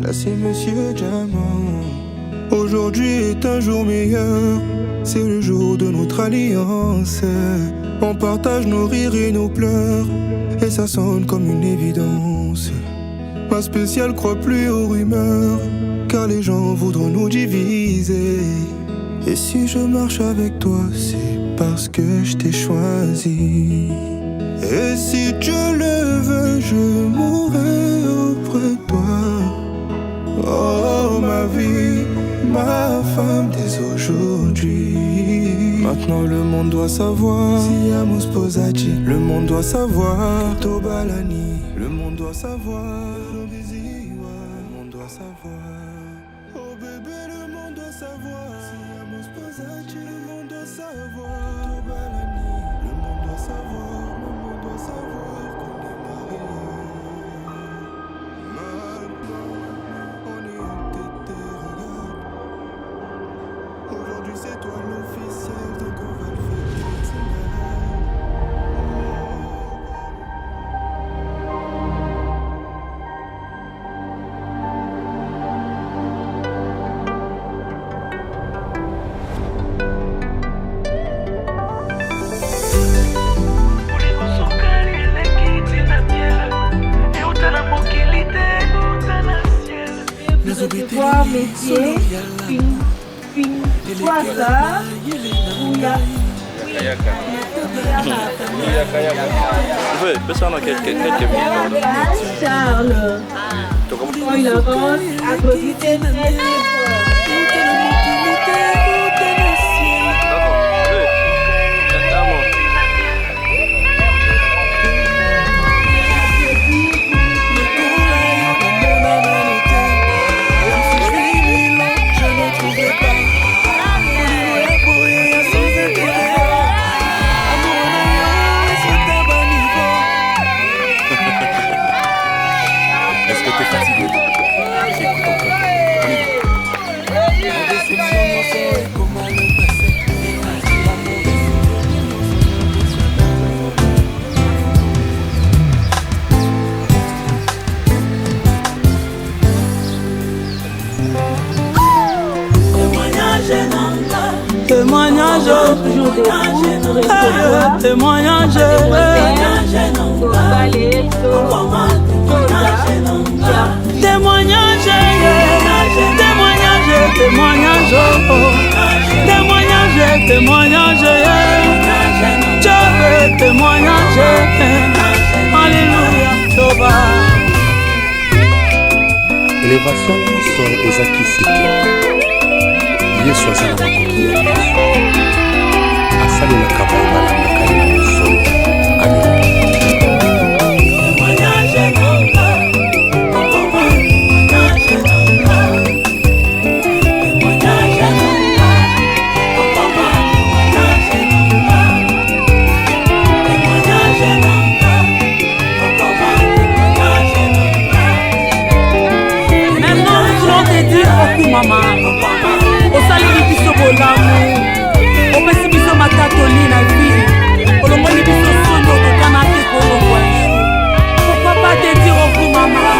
là c'est Monsieur Diamant. Aujourd'hui est un jour meilleur, c'est le jour de notre alliance. On partage nos rires et nos pleurs, et ça sonne comme une évidence. Ma spéciale croit plus aux rumeurs, car les gens voudront nous diviser. Et si je marche avec toi, c'est parce que je t'ai choisi. Et si Dieu le veut, je mourrai auprès de toi. Oh ma vie, ma femme dès aujourd'hui. Maintenant le monde doit savoir. Siamo sposati, le monde doit savoir. Tobalani, le monde doit savoir. Le monde doit savoir. Oh bébé, le monde doit savoir. Siamo sposati, le monde doit savoir. Tobalani, le monde doit savoir. Le monde doit savoir qu'on est mariés. Maintenant, on est entêtés, regarde. Aujourd'hui c'est toi l'officiel, donc on va le faire. Voir métier, une croisade, Oui, personne quelques minutes. Charles, quand il avance, applaudissez très fort. Témoignage, témoignage, témoignage, témoignage, témoignage, alléluia, élévation sort ezakisike yesu aza na makoki ya yesu asalelaka bayebalandaka ye na mosolo. Amen. Mama, osaleli biso bolamu, opesi biso matatoli na vie, olongoli biso sondo tokana te kolongwa. Pourquoi pas te dire au coup, maman?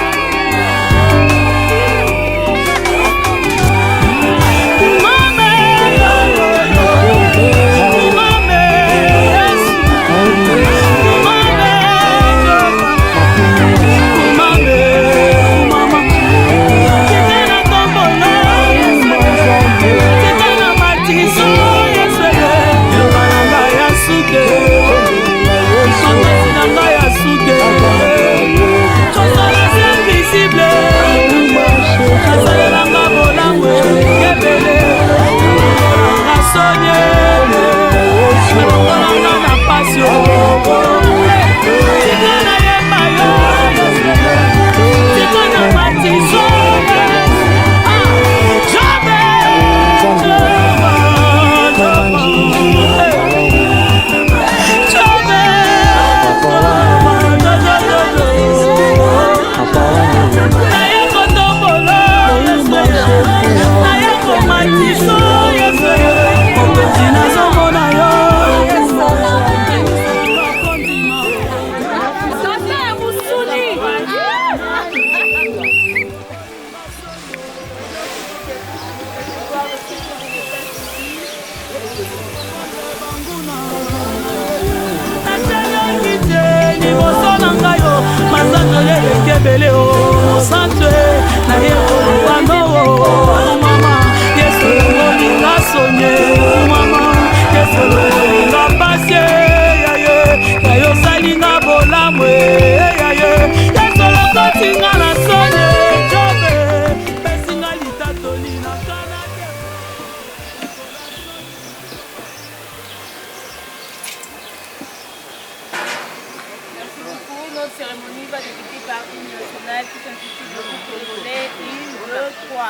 exécuté par une nationale qui s'intitule Debout Congolais. 1, 2, 3.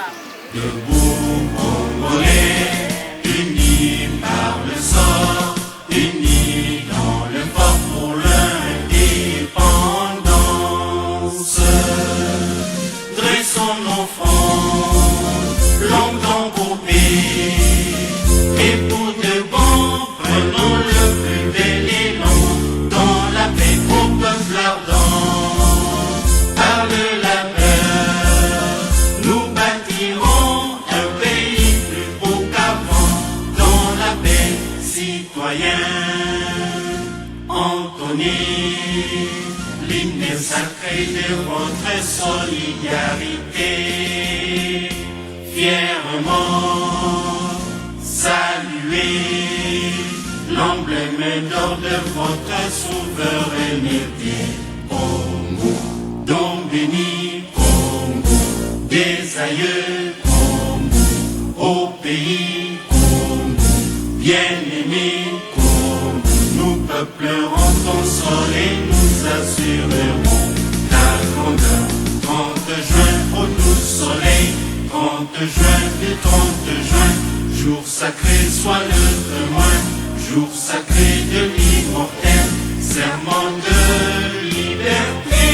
Debout Congolais, unis par le sort, unis dans le fort pour l'indépendance. Dressons nos fronts, longtemps groupés, et pour de bon, prenons le plus bel élan, dans la paix au peuple ardent. Par de la peur, nous bâtirons un pays plus beau qu'avant, dans la paix citoyenne. Entonnez l'hymne sacré de votre solidarité, fièrement saluez l'emblème d'or de votre souveraineté. Congo, don béni, Congo, des aïeux, Congo, au pays, Congo, bien-aimé, Congo, nous peuplerons ton sol et nous assurerons ta grandeur. 30 juin au doux soleil, 30 juin du 30 juin, jour sacré soit le témoin, jour sacré de l'immortel, serment de liberté.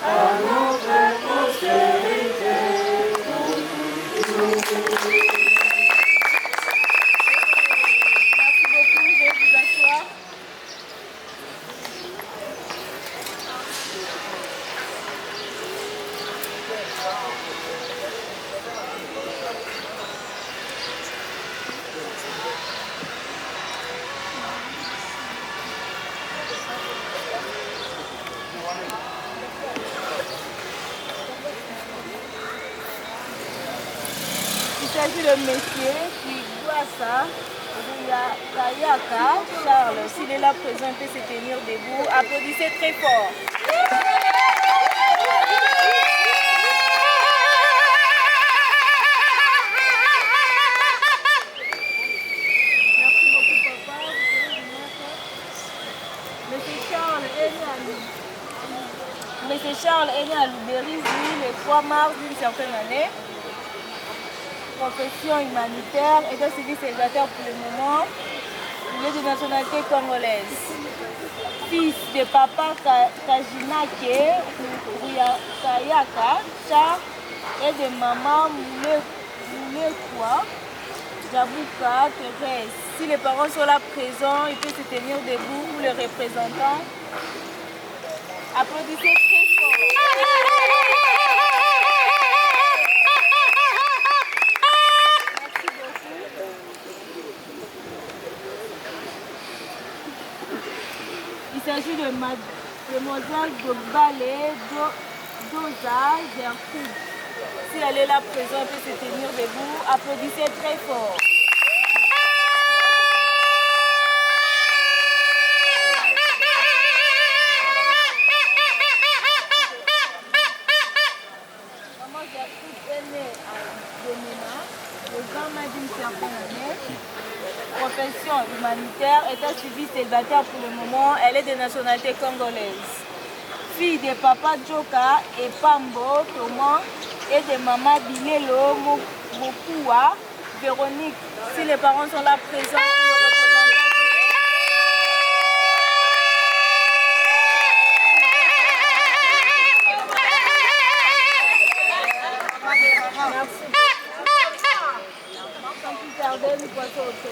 À notre postérité. Merci beaucoup, je vais vous asseoir. Il s'agit de monsieur qui doit ça. Kayaka Charles, s'il est là présent, il peut se tenir debout. Applaudissez très fort. Merci beaucoup, papa. Monsieur Charles est né à Loubéry, le 3 mars d'une certaine année. Profession humanitaire, état civil célibataire pour le moment. Il est de nationalité congolaise. Fils de papa Kajinake Kayaka Charles et de maman Moulekwa Jabuka Thérèse. Si les parents sont là présents, ils peuvent se tenir debout ou les représentants. Applaudissez très fort. Il s'agit de mademoiselle Dobalé Doza Gertrude. Si elle est là présente, elle peut se tenir debout. Applaudissez très fort. Maman Gertrude est née à Domena, le 20 mai d'une certaine année. Profession humanitaire, état civil célibataire pour le moment, elle est de nationalité congolaise. Fille de papa Djoka et Pambo Thomas et de maman Bilelo Mokua Véronique. Si les parents sont là présents,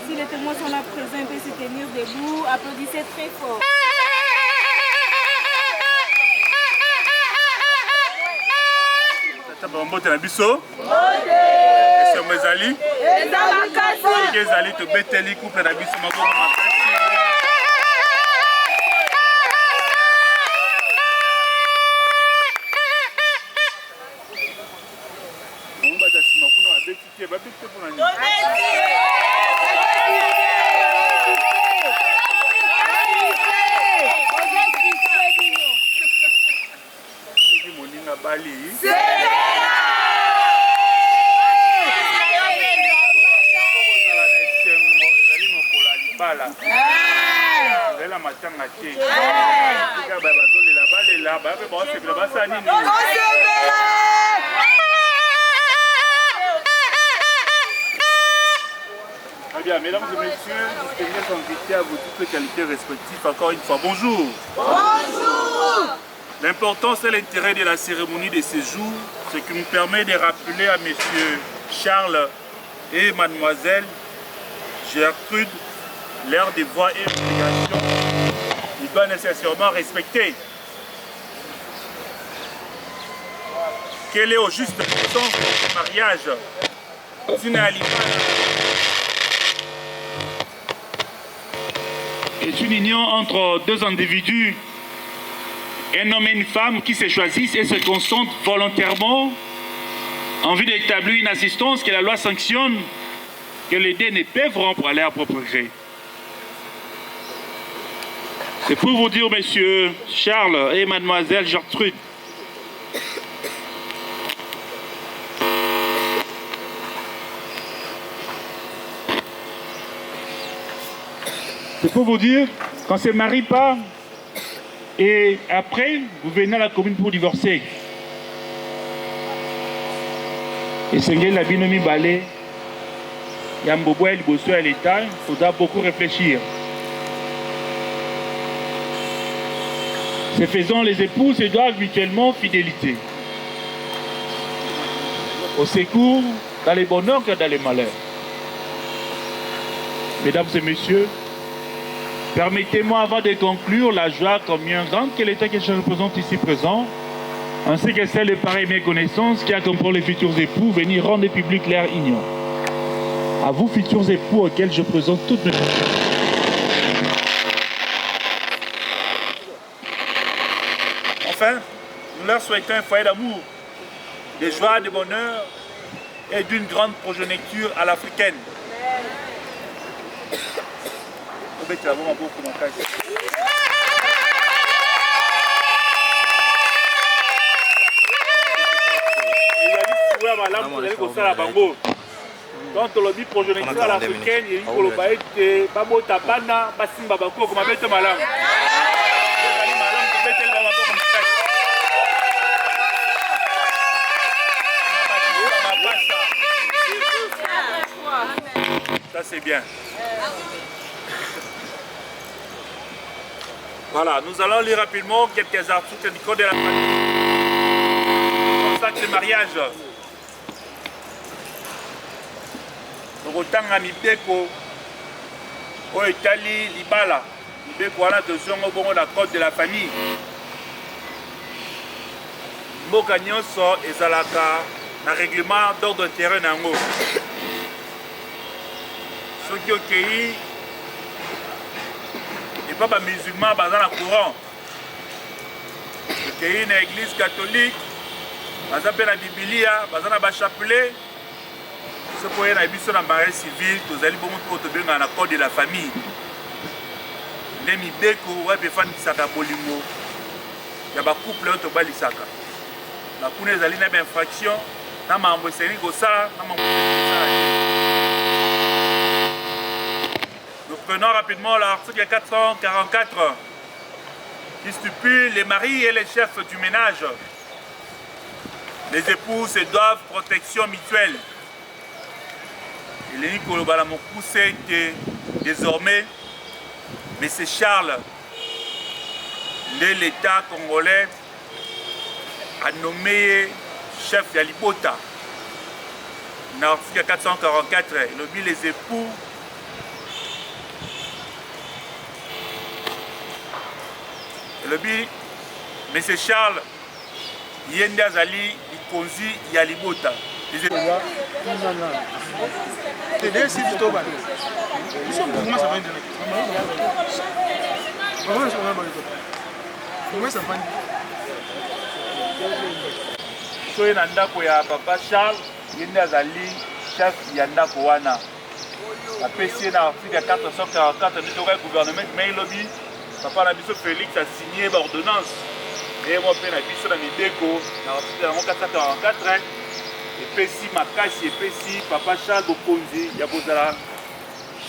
si les témoins sont là présents, ils peuvent se tenir debout. Applaudissez très fort. Mbote na biso esengo ezali ezali tobeteli couple na biso moko makasi. Ombata nsima kuna babeti te mpona nini? Eki moninga bali te. Kaka bazolela balela bape baosepela basala nini? Très bien, mesdames et messieurs, distingués invités à vos toutes les qualités respectives, encore une fois, bonjour. Bonjour. L'importance et l'intérêt de la cérémonie de ce jour, ce qui nous permet de rappeler à messieurs Charles et mademoiselle Gertrude leur devoir et obligation, ils doivent nécessairement respecter. Quel est au juste sens du mariage? Est une union entre deux individus, un homme et une femme qui se choisissent et se consentent volontairement en vue d'établir une assistance que la loi sanctionne, que les deux ne peuvent rompre à leur propre gré. C'est pour vous dire, messieurs Charles et mademoiselle Gertrude, c'est pour vous dire, quand on ne se marie pas, et après, vous venez à la commune pour divorcer. Et c'est la binomi balé, Yamboboel, Bosso à l'État, il faudra beaucoup réfléchir. Ce faisant, les époux se doivent mutuellement fidélité. Au secours, dans les bonheurs que dans les malheurs. Mesdames et messieurs, permettez-moi avant de conclure la joie combien grande que l'État que je représente ici présent, ainsi que celle de pareilles méconnaissances qui accompagnent les futurs époux, venir rendre public leur union. À vous, futurs époux, auxquels je présente toutes mes... Enfin, nous leur souhaitons un foyer d'amour, de joie, de bonheur et d'une grande progéniture à l'africaine. Quand on dit progéniture à l'africaine, il dit ça c'est bien. Voilà, nous allons lire rapidement quelques articles du Code de la famille. Consacre le mariage. Rotanga mibeko o etali libala. Mibeko wana tozongo bongo na Code de la famille. Mboka nyonso ezalaka na règlement d'ordre intérieur nango. Soki okei et pas les musulmans dans le courant. Il y a une église catholique, dans la Bible, dans le chapelet. Ce qui est dans le mariage civil, nous allons dans le code de la famille. Les mibeko, ouais, les fans qui sont bolimo. Il y a des couples qui sont balisaka. La cour est allée dans l'infraction, dans ma ambassadeur Gossala, dans ma Nous prenons rapidement l'article 444 qui stipule les maris et les chefs du ménage. Les époux se doivent protection mutuelle. Il est dit que désormais, M. Charles, de l'État congolais, a nommé chef Yalibota. Dans l'article 444, il dit les époux le but, M. Charles, Yende Azali, Ikonzi, Yalibota. Soye na ndako ya papa Charles, Yende Azali, chef Yandako wana. Apesi na article 444 du gouvernement, mais il lobby. Papa Nabiso Félix a signé l'ordonnance. Et moi, je suis dans les déco, dans le 444. Et Pessi Makasi, et Pessi, Papa Charles Bokonzi, Yabozala,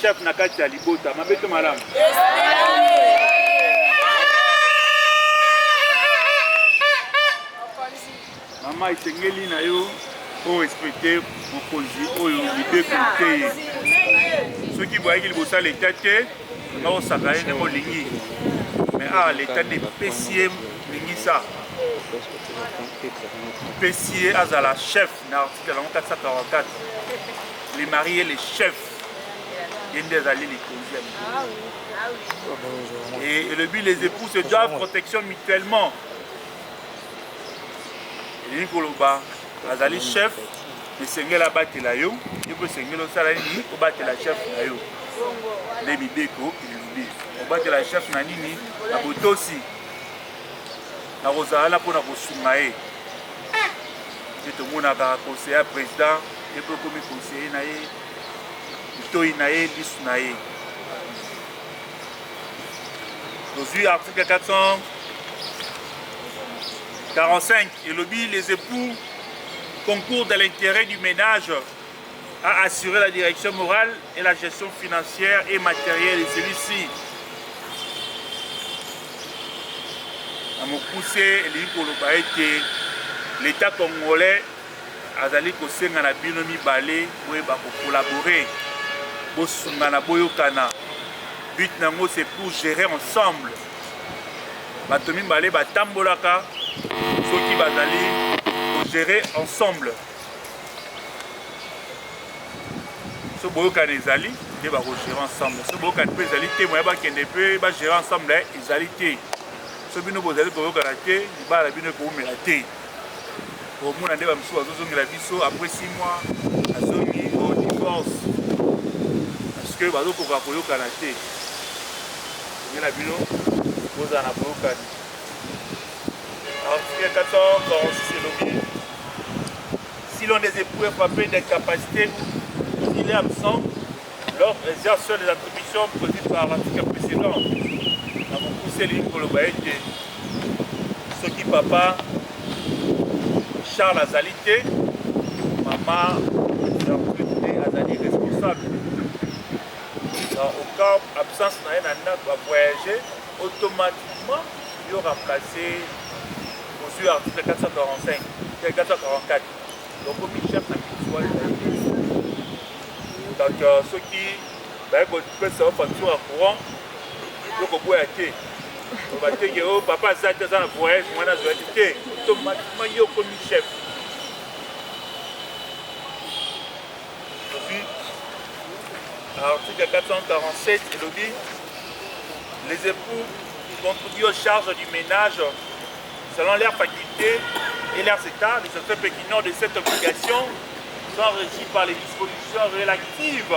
chef Nakati Alibota. Ma bête madame. maman esengeli na yo respecter mokonzi oyo libeko te soki boyaki liboso ya leta te nga osaka ye ndenge olingi mais leta nde epesi ye lingisa epesi ye azala chef na article yango 444 les mariés les chefs ye nde ezali likonzi et le but les époux se doivent protection mutuellement elingi koloba azali chef esengeli abatela yo ye mpo esengeli osala nini obatela chef na yo nde mibeko elobi obatela chef na nini na botosi na kozala mpona kosunga ye te tomonaka conseiller ya président ye mpo okomi conseiller na ye litoi na ye lisu na ye tozwi article 445 elobi les époux concourent dans l'intérêt du ménage à assurer la direction morale et la gestion financière et matérielle de celui-ci. À mon poussé, l'État congolais a kosenga na bino mibale boyeba collaborer bosunga na boyokana. But nango c'est pour gérer ensemble. Bato mibale batambolaka soki bazali gérer ensemble. Ce boyokan ezali, ils vont gérer ensemble. Ce boyokan peut ezali te moya ba kende peut ba gérer ensemble ezali te. Ce bino bozali boyokan te, ba la bino ko mela te. Au monde ande ba msu azozongi la biso après 6 mois, azongi au divorce. Parce que bazo ko boyokan te. Ngela bino boza na boyokan. Article 446 lobby. Si l'on des époux est frappé d'incapacité ou s'il est absent, l'ordre exerce les attributions prévues par l'article précédent. Dans mon coup, c'est l'île pour le baïté. Ce qui papa, Charles Azalité, maman, Jean-Claude Azali responsable. Au cas d'absence, on va voyager, automatiquement, il y aura remplacé aux article 445, 444. Donc, comme chef n'a plus donc, ceux qui peuvent savoir facture en courant, donc on peut acheter. On va dire que papa a ça dans le voyage, moi je vais acheter. Automatiquement, il y a comme chef. Aujourd'hui, article 447, il dit les époux contribuent aux charges du ménage selon leurs facultés et leurs états. Les secteurs pékinants de cette obligation sont régis par les dispositions relatives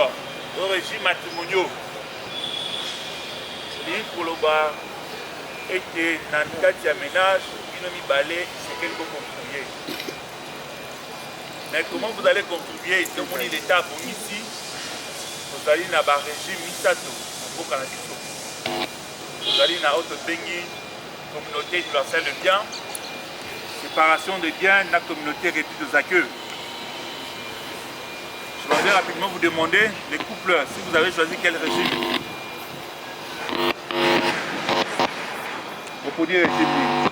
au régime matrimonial. C'est pour le bas et que dans le cas de ménage, il n'y a pas de c'est qu'elle peut contribuer. Mais comment vous allez contribuer? Tout le monde l'État pour ici, vous allez dans le régime Misato, vous allez dans l'autre pays, communauté universelle de biens. Séparation des biens dans la communauté réduite aux accueils. Je voudrais rapidement vous demander, les couples, si vous avez choisi quel régime. Vous pouvez dire régime.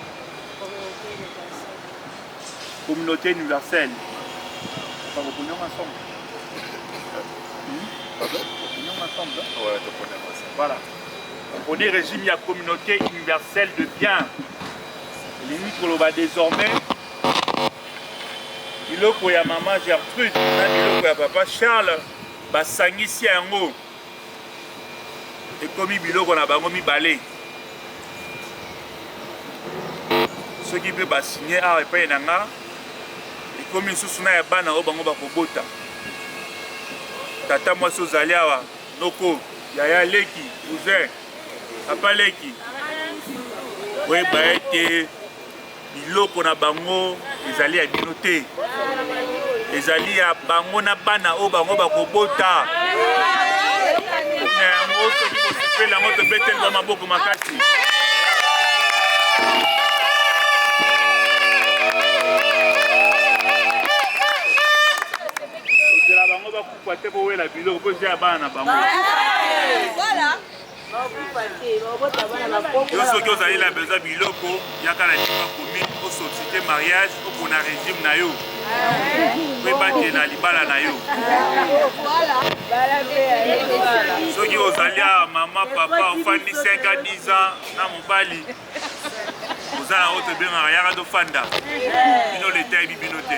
Communauté universelle. Vous pouvez ensemble. Ensemble. Ouais, ensemble. Voilà. Vous pouvez dire régime, il y a communauté universelle de biens. Limite koloba désormais biloko ya maman Gertrude na biloko ya papa Charles basangisi yango ekomi biloko na bango mibale soki mpe basigné awa epai na nga ekomi lisusu na ya bana oyo bango bakobota tata mwasi ozali awa noko yaya leki cousin papa leki oyeba ete biloko na bango ezali ya bino te ezali ya bango na bana oyo bango bakobota na yango soki bosepeli yango tobetelwa maboko makasi ozela bango bakufa te kowela biloko po eza ya bana na bango Yo soki ozali na besoin biloko yaka na liba commune osocité mariage opona régime na yo po ebatela libala na yo soki ozali ya mama papa ofandi 5 à 10 ans na mobali oza na oyo tobengaka yaka tofanda bino leta yebi bino te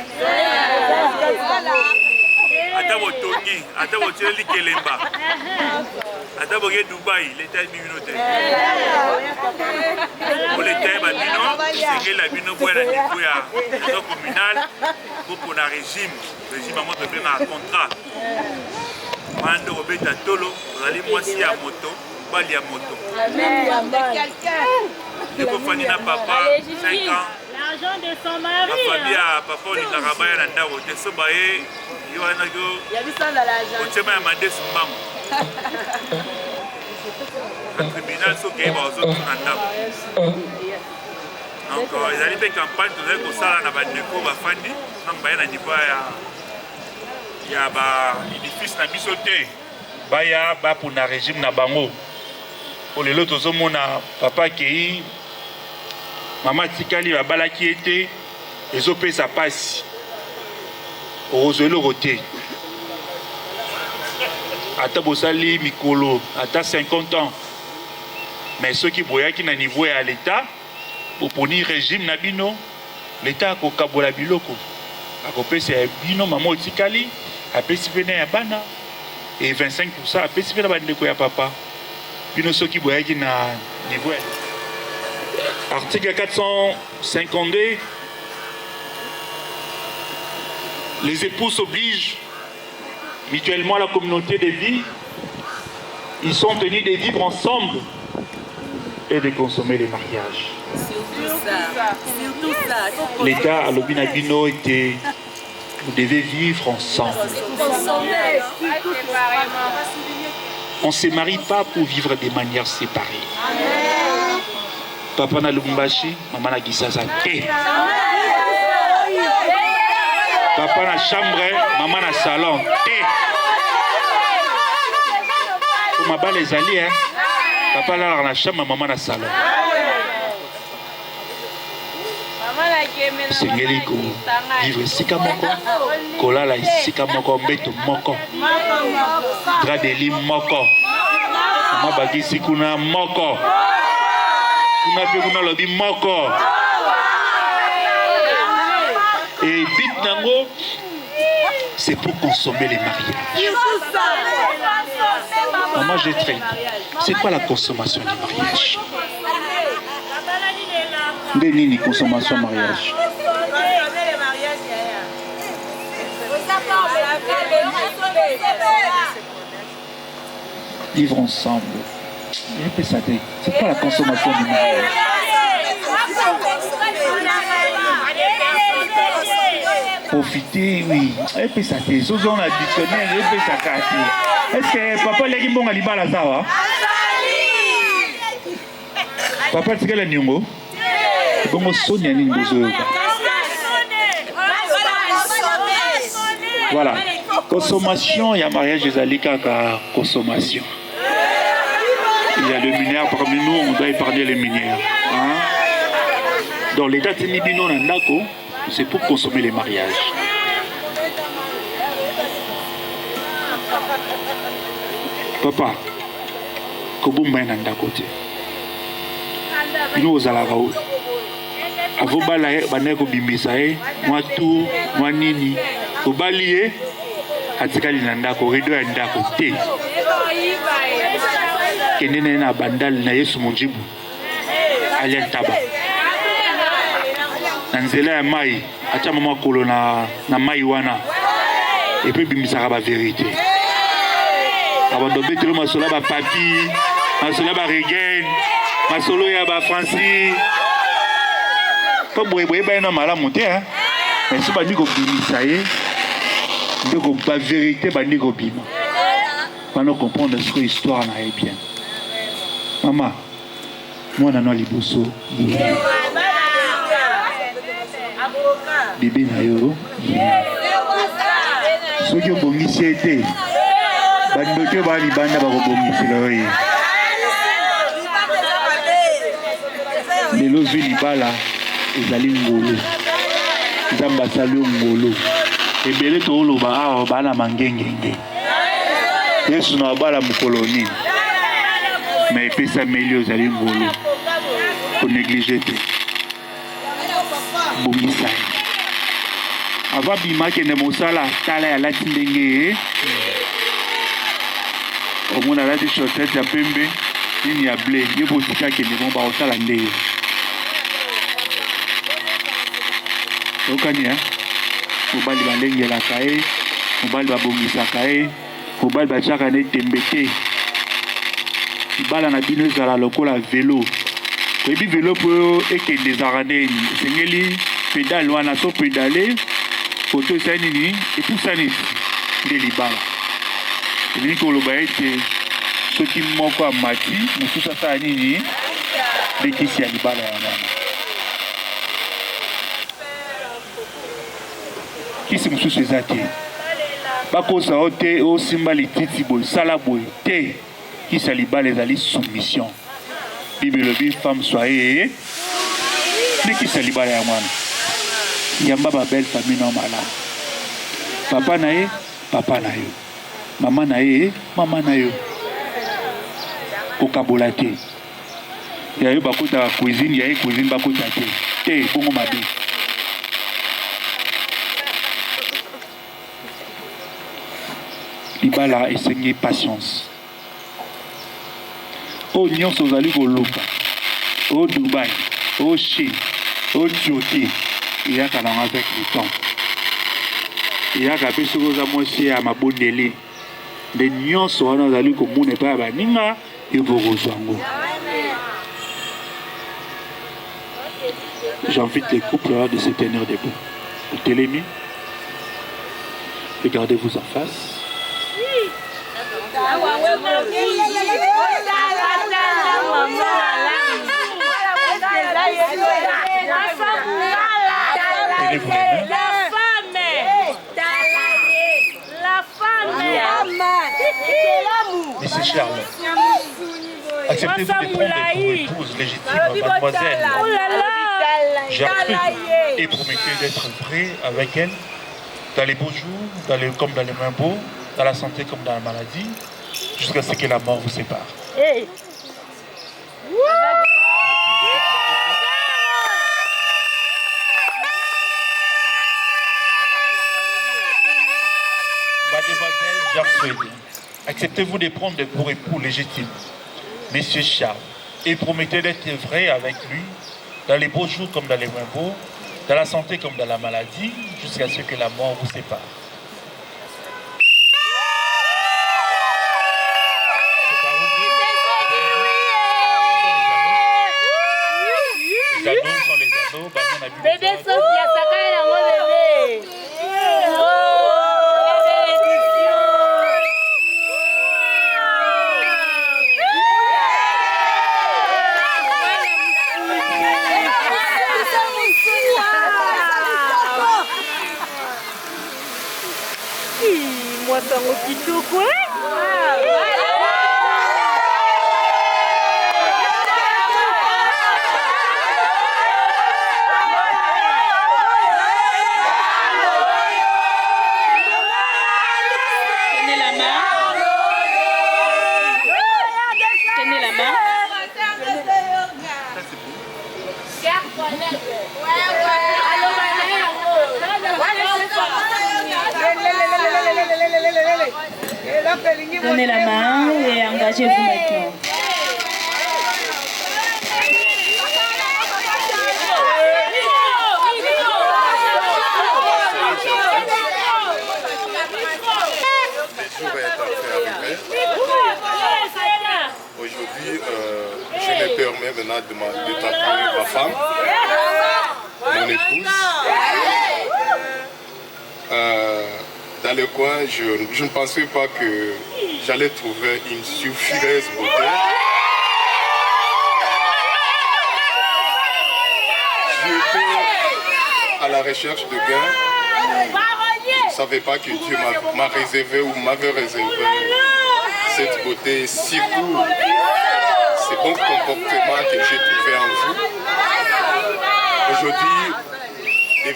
ata botongi ata botieli kelemba ata boke Dubai leta yebi bino te po leta yeba bino esengela bino boya na niveau ya réseau communal popona régime yango tobengaka contrat wana nde kobeta tolo ozali mwasi ya moto bali ya moto ekofandi na papa 5 ans bafamille ya papa olingaka baya na ndako te so baye ye wana otiema ya madesu mbango na tribunal soki yeba ozotuna ndako donc ezali mpe campagne tozali kosala na bandeko bafandi ntango baye na niveau ya baédifice na biso te baya bapona régime na bango po lelo tozomona papa akei mama atikali babalaki ete ezopesa pasi okozwa eloko te ata bosali mikolo ata 50 ans mais soki boyaki na niveau ya leta boponi régime na bino leta akokabola biloko akopesa ya bino mama otikali apesi pene ya bana et 25% apesi pene bandeko ya papa bino soki boyaki na niveau ya article 452 les époux s'obligent mutuellement à la communauté de vie. Ils sont tenus de vivre ensemble et de consommer les mariages. L'État à l'Obinabino était vous devez vivre ensemble. On ne se marie pas pour vivre de manière séparée. Papa na Lumbashi, maman na Gisasa. Papa na chambre, maman na salon. Pour ma balle les alliés, papa là na chambre, maman na salon. Sengeli ko vivre sika moko, kolala sika moko, beto moko, gradeli moko, maman bagisi kuna moko, kuna pe kuna lobi moko. Et bit nango, c'est pour consommer les mariages. Maman, j'ai traité. C'est quoi la consommation du mariage? Déni consommation mariage. Vivre ensemble. C'est quoi la consommation du mariage? Profiter, oui. Et puis ça c'est sous on additionnel, et puis ça casse. Est-ce que papa l'a dit bon à l'ibala ça va? Papa c'est quel numéro? Bon Sonia ni besoin. Voilà. Consommation, il y a mariage des alika consommation. Il y a le minière parmi nous, on doit épargner les minières. Hein? Dans l'état de Nibino Nandako, c'est pour consommer les mariages. Papa, Kobumba Nandako. Nous aux Alarao. Avo balaye baneko bimisae, moi tout, moi nini, au balier, atikali nandako, rido ya ndako te. Kenene na bandal na Yesu Monjibu, alien taba. Nanzela ya mai, acha mama kolo na mai wana, et puis bimisaka ba vérité. Abandobe telo masola ba papi, masola ba regen, masolo ya ba Francis. Pas boire na malamu te hein mais si bandi ko bimisa ye ndeko ba vérité bandi ko bima bana comprendre ce que histoire na est bien maman moi na no liboso bébé na yo soki obongisi ete bandi ke ba libanda ba ko bongisi lo ye lelo zwi libala ezali ngolo nzambe asali ngolo ebele tooloba awa bana mangengenge yesu na abala mokolo nini me epesameli ozali ngolo konéglige te bongisa ye ava bima kende mosala tala ya lati ndenge omona alati chaussette ya pembe nini ya ble ye botika kende mo baosala ndenge okani mobali balengelaka ye mobali babongisaka ye mobali batiaka na etembe te libala na bino ezala lokola velo oyebi velo mpo ekende ezalaka ndeni esengeli pedale wana so pedale foto esali nini epusanisi nde libala elingi koloba ete soki moko amati mosusu asala nini lekisi ya libala ya wana kisi mosusu eza te bakosa o te osimba lititi boye sala boye te kisi ya libala ezali soumission bible elobi femme soye nde kisi ya libala ya mwana yamba babelle famille na malamu papa na ye papa na yo mama na ye mama na yo kokabola te yayo bakotaka cuisine yaye cuisine bakota te bongo mabe libala esengi patience oyo nyonso ozali koluka o Dubai o Chine o Tiote eyaka nango avec le temps eyaka mpe soki oza mwasi ya mabondele nde nyonso wana ozali komona epai ya baninga evokozwa yango. J'invite les couples de se tenir debout. Vous télémi, regardez-vous en face. Monsieur Charles, acceptez-vous de prendre pour épouse légitime mademoiselle Gertrude et promettez d'être vrai avec elle dans les beaux jours, comme dans les mains beaux, dans la santé comme dans la maladie, jusqu'à ce que la mort vous sépare. Hey. Mademoiselle Gertrude, acceptez-vous de prendre pour époux légitime Monsieur Charles et promettez d'être vrai avec lui dans les beaux jours comme dans les moins beaux, dans la santé comme dans la maladie, jusqu'à ce que la mort vous sépare. Les anneaux sont les anneaux. Bébé Sophia, ça caille la bébé. Moi, ça me quitte au coin. Tenez la main. Tenez la main. Donnez la main et engagez-vous maintenant. Aujourd'hui, je me permets maintenant de t'appeler ma femme, mon épouse. Dans le coin, je ne pensais pas que j'allais trouver une sulfureuse beauté. J'étais à la recherche de gains. Je ne savais pas que Dieu m'a réservé ou m'avait réservé cette beauté, surtout ces bons comportements que j'ai trouvés en vous.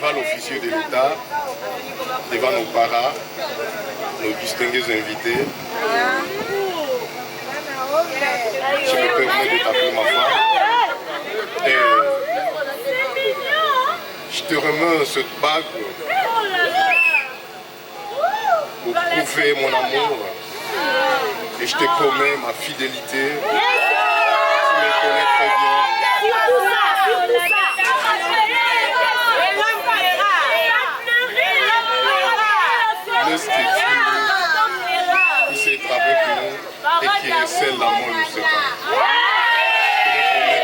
devant l'officier de l'État, devant nos parents, nos distingués invités, je me permets de t'appeler ma femme. Et je te remets cette bague pour prouver mon amour. Et je te promets ma fidélité. Tu me connais très bien. Laisse-toi qui s'est avec nous et qui recèle l'amour nous sépare.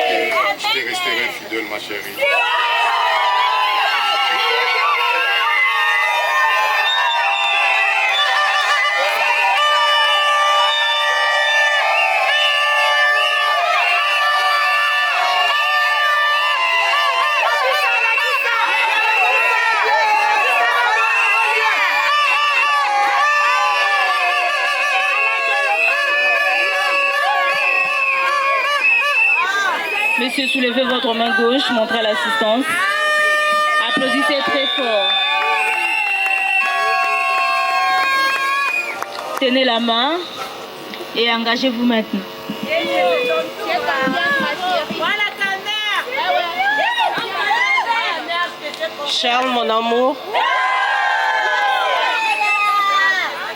Je te promets que je te resterai fidèle, ma chérie. Messieurs, soulevez votre main gauche, montrez l'assistance. Applaudissez très fort. Tenez la main et engagez-vous maintenant. Charles, mon amour,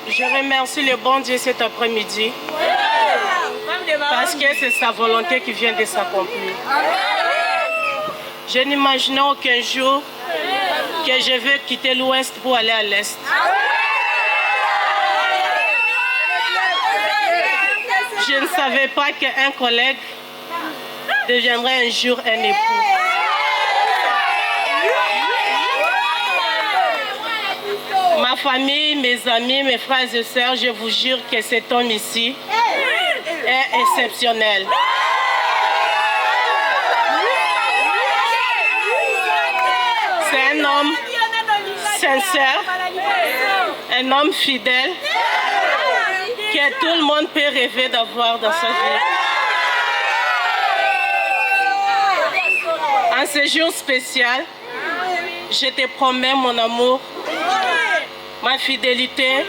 je remercie le bon Dieu cet après-midi. Parce que c'est sa volonté qui vient de s'accomplir. Je n'imaginais aucun jour que je vais quitter l'Ouest pour aller à l'Est. Je ne savais pas qu'un collègue deviendrait un jour un époux. Ma famille, mes amis, mes frères et sœurs, je vous jure que cet homme ici est exceptionnel. C'est un homme sincère, un homme fidèle que tout le monde peut rêver d'avoir dans sa vie. En ce jour spécial, je te promets mon amour, ma fidélité,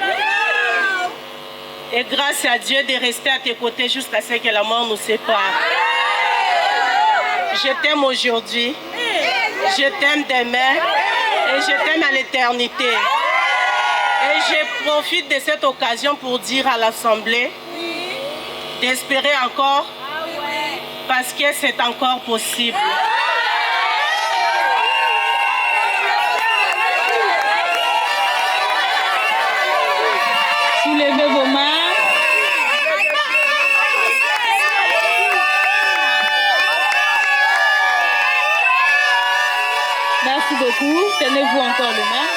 et grâce à Dieu de rester à tes côtés jusqu'à ce que la mort nous sépare. Je t'aime aujourd'hui, je t'aime demain et je t'aime à l'éternité. Et je profite de cette occasion pour dire à l'Assemblée d'espérer encore parce que c'est encore possible. Soulevez vos mains. Merci beaucoup. Tenez-vous encore les mains.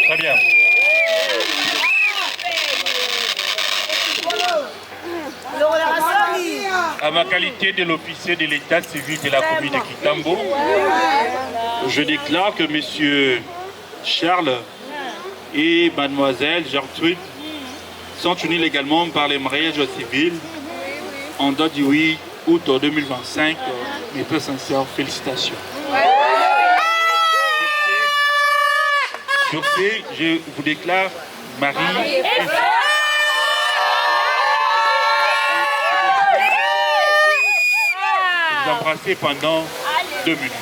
Très bien. À ma qualité de l'officier de l'état civil de la commune de Kitambo, je déclare que M. Charles et Mademoiselle Gertrude sont unis légalement par les mariages civils en date du 8 août 2025. Mes très sincères félicitations. Sur ce, je vous déclare mari et fille. Vous embrassez pendant 2 minutes.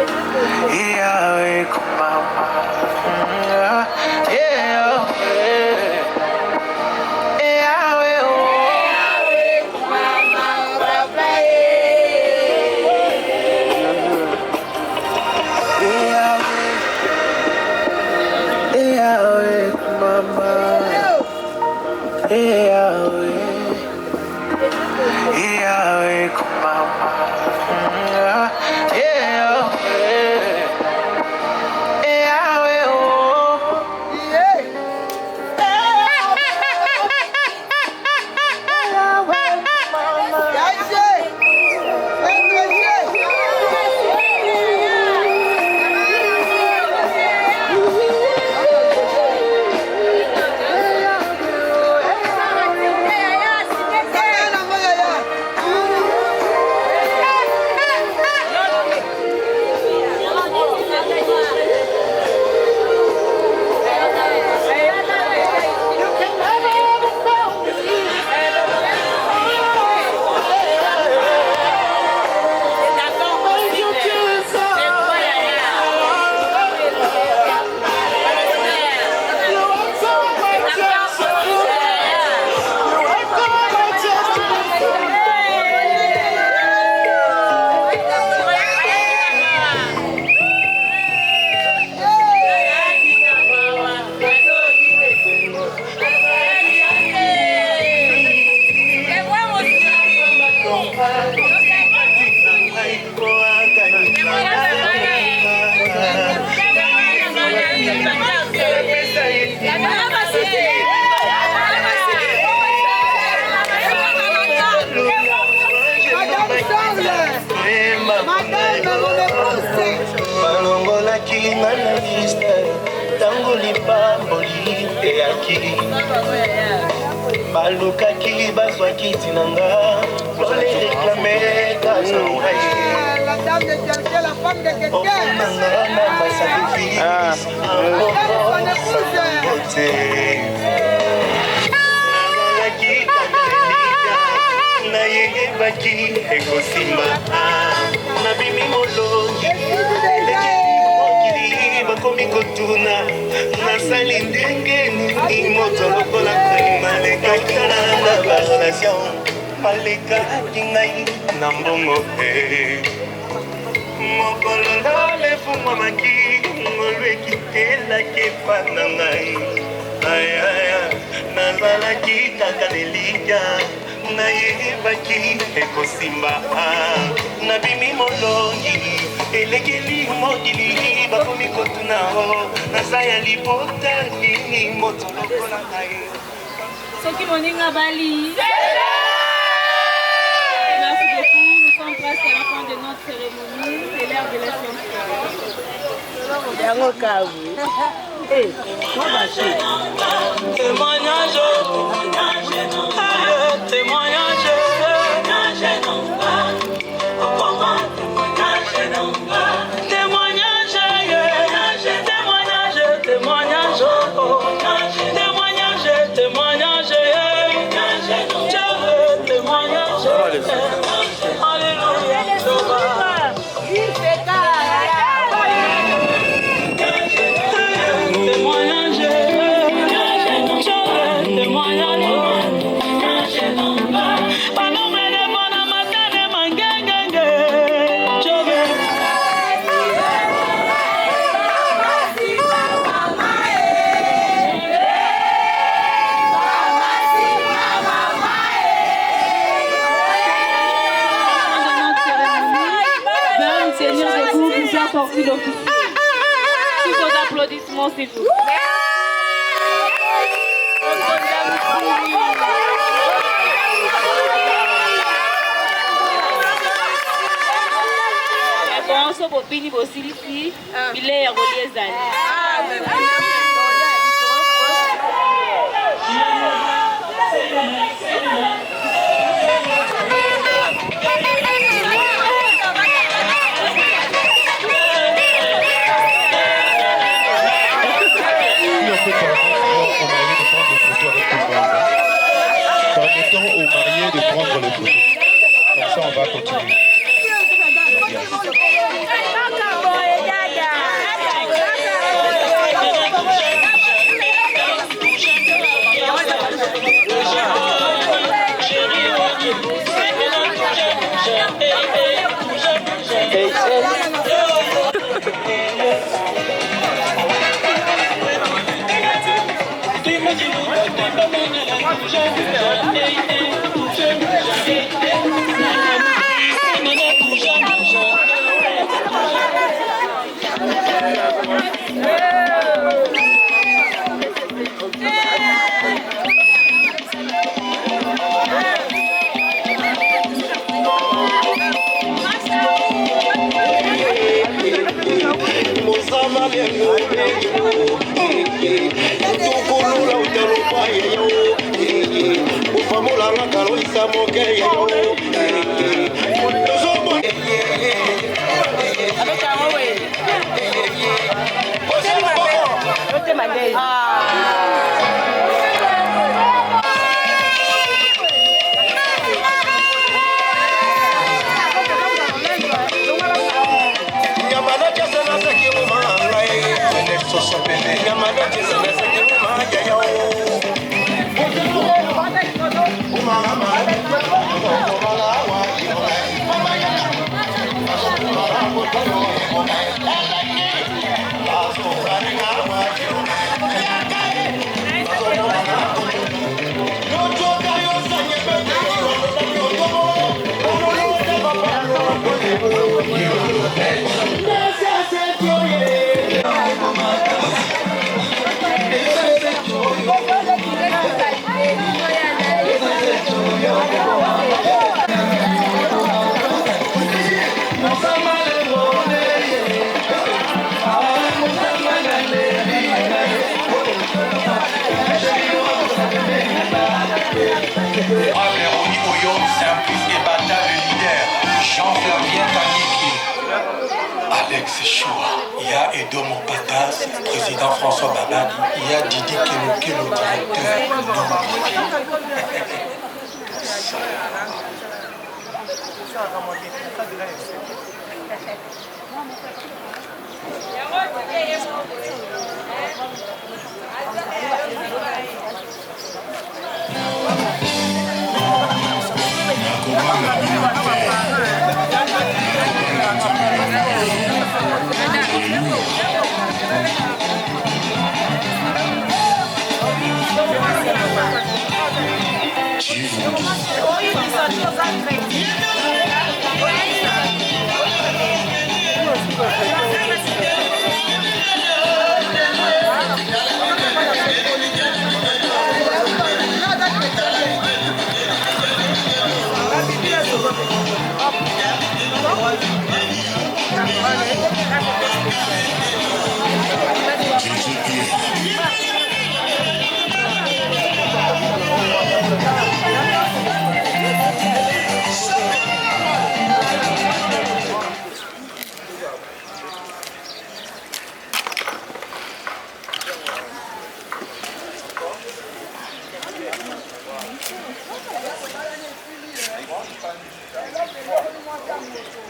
Yahweh kumama, Yahweh kumama, Baba Yahweh kumama, Yahweh kumama. balukaki bazwaki tinanga lole réclamé la dame de quelqu'un, la femme de quelqu'un. nayebaki ekosimba nabimi molongi bakomi kotuna nasali ndenge nini moto lokola malekakana na barelation balekaki ngai na mbongo pe mokolo lolefungwamaki ngolu ekitelaki epa na ngai ayaya nazalaki kaka lelika nayebaki ekosimba nabimi molongi elekeli mokili bakomi kotuna o naza ya libota nini moto lokola ngai soki moninga bali. Merci beaucoup, nous sommes presque à la fin de notre cérémonie, c'est l'heure de la science. Témoignage, témoignage, Sorti l'officier. Tous vos applaudissements, s'il vous plaît. Bonsoir, Bobini, Bosilisi, Bilé, Roliezani. Permettons aux mariés de prendre les photos. Comme ça, on va continuer. Alex Choua, il y a Edomo Patas, président François Babadi, il y a Didi Kelo, directeur Thank you.